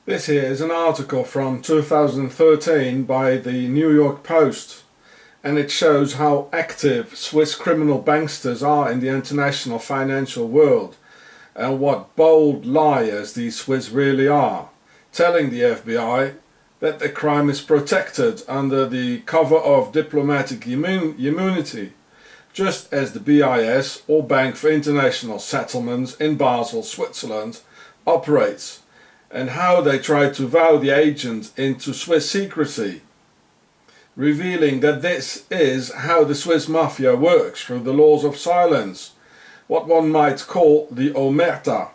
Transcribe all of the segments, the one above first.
This here is an article from 2013 by the New York Post, and it shows how active Swiss criminal banksters are in the international financial world and what bold liars these Swiss really are, telling the FBI that the crime is protected under the cover of diplomatic immunity, just as the BIS, or Bank for International Settlements in Basel, Switzerland, operates, and how they try to vow the agent into Swiss secrecy, revealing that this is how the Swiss mafia works through the laws of silence, what one might call the omerta.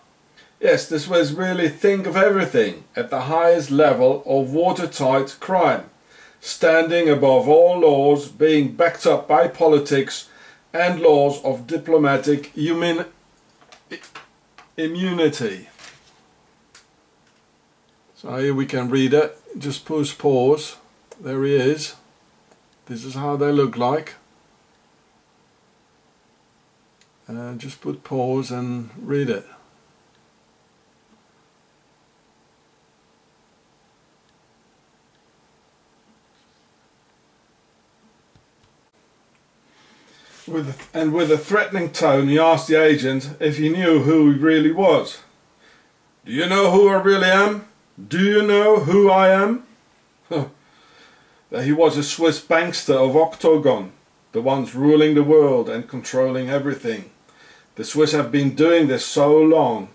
Yes, the Swiss really think of everything at the highest level of watertight crime, standing above all laws, being backed up by politics and laws of diplomatic immunity. So here we can read it. Just push pause. There he is. This is how they look like. Just put pause and read it. With a threatening tone, he asked the agent if he knew who he really was. "Do you know who I really am? Do you know who I am?" That he was a Swiss bankster of Octogon, the ones ruling the world and controlling everything. The Swiss have been doing this so long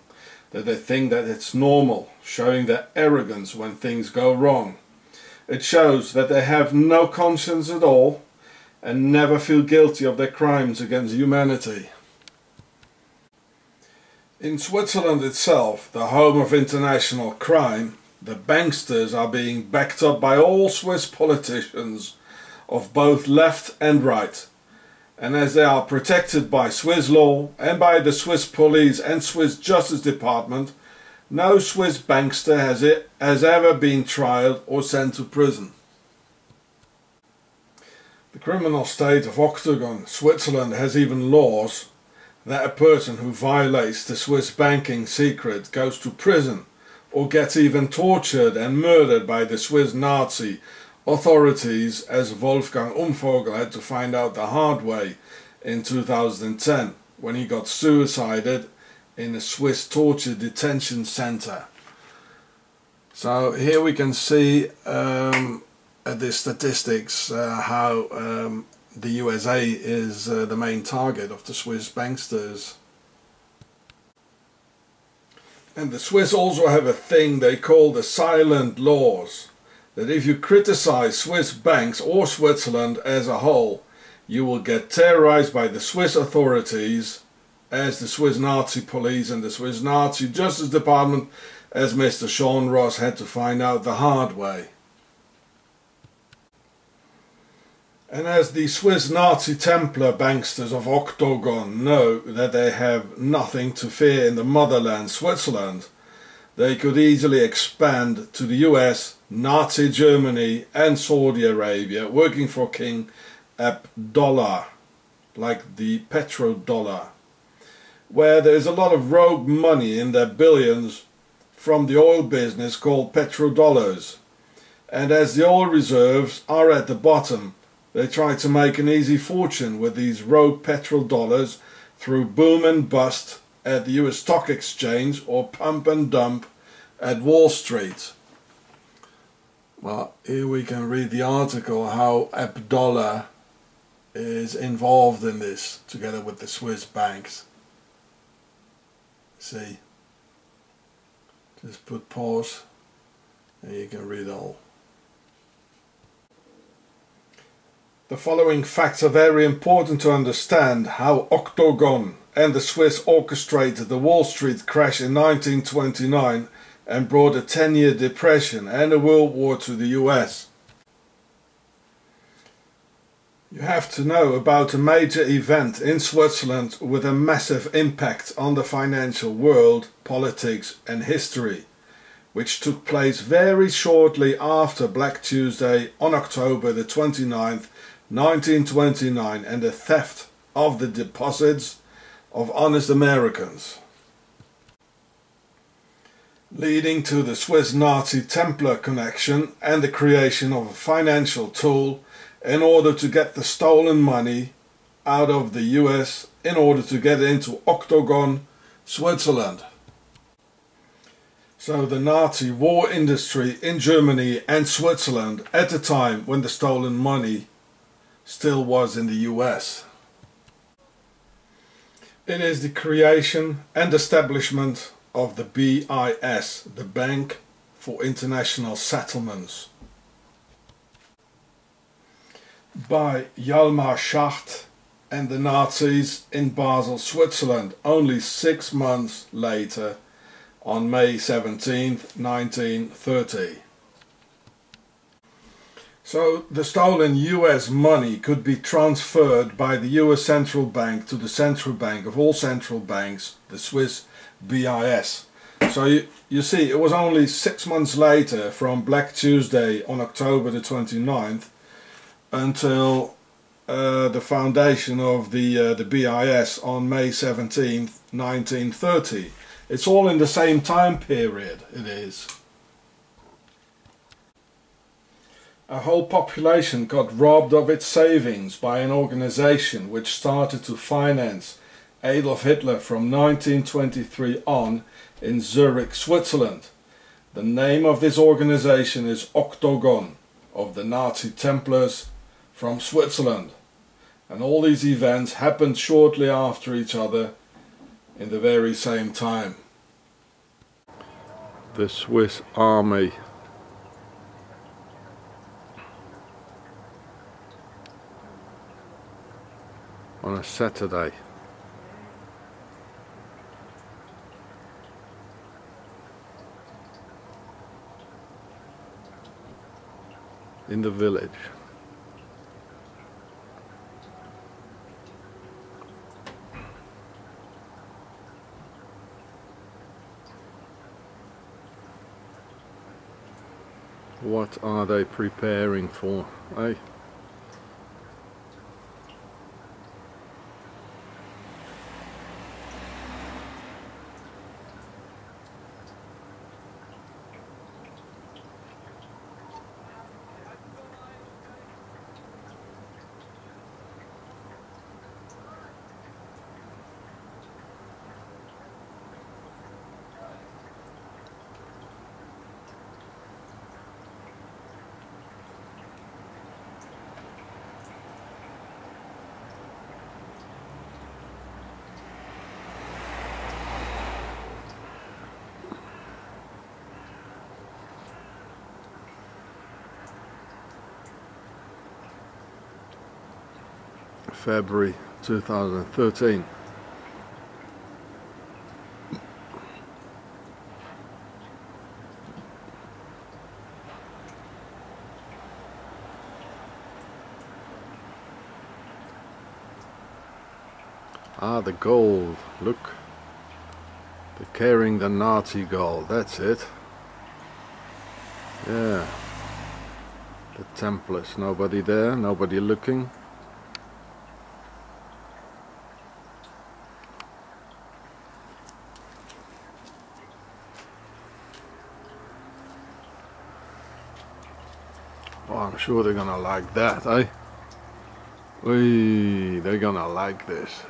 that they think that it's normal, showing their arrogance when things go wrong. It shows that they have no conscience at all and never feel guilty of their crimes against humanity. In Switzerland itself, the home of international crime, the banksters are being backed up by all Swiss politicians of both left and right. And as they are protected by Swiss law and by the Swiss police and Swiss Justice Department, no Swiss bankster has ever been tried or sent to prison. The criminal state of Octogon, Switzerland, has even laws that a person who violates the Swiss banking secret goes to prison or gets even tortured and murdered by the Swiss Nazi authorities, as Wolfgang Umvogel had to find out the hard way in 2010 when he got suicided in a Swiss torture detention center. So here we can see the statistics, how the USA is the main target of the Swiss banksters. And the Swiss also have a thing they call the silent laws, that if you criticize Swiss banks or Switzerland as a whole, you will get terrorized by the Swiss authorities, as the Swiss Nazi police and the Swiss Nazi Justice Department, as Mr. Sean Ross had to find out the hard way. And as the Swiss Nazi Templar banksters of Octogon know that they have nothing to fear in the motherland Switzerland, they could easily expand to the US, Nazi Germany and Saudi Arabia, working for King Abdullah, like the petrodollar, where there is a lot of rogue money in their billions from the oil business called petrodollars. And as the oil reserves are at the bottom, they try to make an easy fortune with these rogue petrodollars through boom and bust at the US Stock Exchange or pump and dump at Wall Street. Well, here we can read the article how Abdullah is involved in this together with the Swiss banks. See? Just put pause and you can read all. The following facts are very important to understand how Octogon and the Swiss orchestrated the Wall Street crash in 1929 and brought a 10-year depression and a world war to the US. You have to know about a major event in Switzerland with a massive impact on the financial world, politics and history, which took place very shortly after Black Tuesday on October the 29th, 1929, and the theft of the deposits of honest Americans. leading to the Swiss Nazi Templar connection and the creation of a financial tool in order to get the stolen money out of the US in order to get into Octogon, Switzerland. So the Nazi war industry in Germany and Switzerland at the time when the stolen money still was in the US. It is the creation and establishment of the BIS, the Bank for International Settlements, by Hjalmar Schacht and the Nazis in Basel, Switzerland, only 6 months later, on May 17, 1930. So the stolen US money could be transferred by the US Central Bank to the central bank of all central banks, the Swiss BIS. So you see, it was only 6 months later, from Black Tuesday on October the 29th, until the foundation of the BIS on May 17th, 1930. It's all in the same time period, it is. A whole population got robbed of its savings by an organization which started to finance Adolf Hitler from 1923 on in Zurich, Switzerland. The name of this organization is Octogon, of the Nazi Templars from Switzerland. And all these events happened shortly after each other in the very same time. The Swiss Army. On a Saturday. In the village. What are they preparing for, eh? February 2013. Ah, the gold, look. They're carrying the Nazi gold, that's it. Yeah. The Templars, nobody there, nobody looking. Oh, I'm sure they're gonna like that, eh? Wee, they're gonna like this.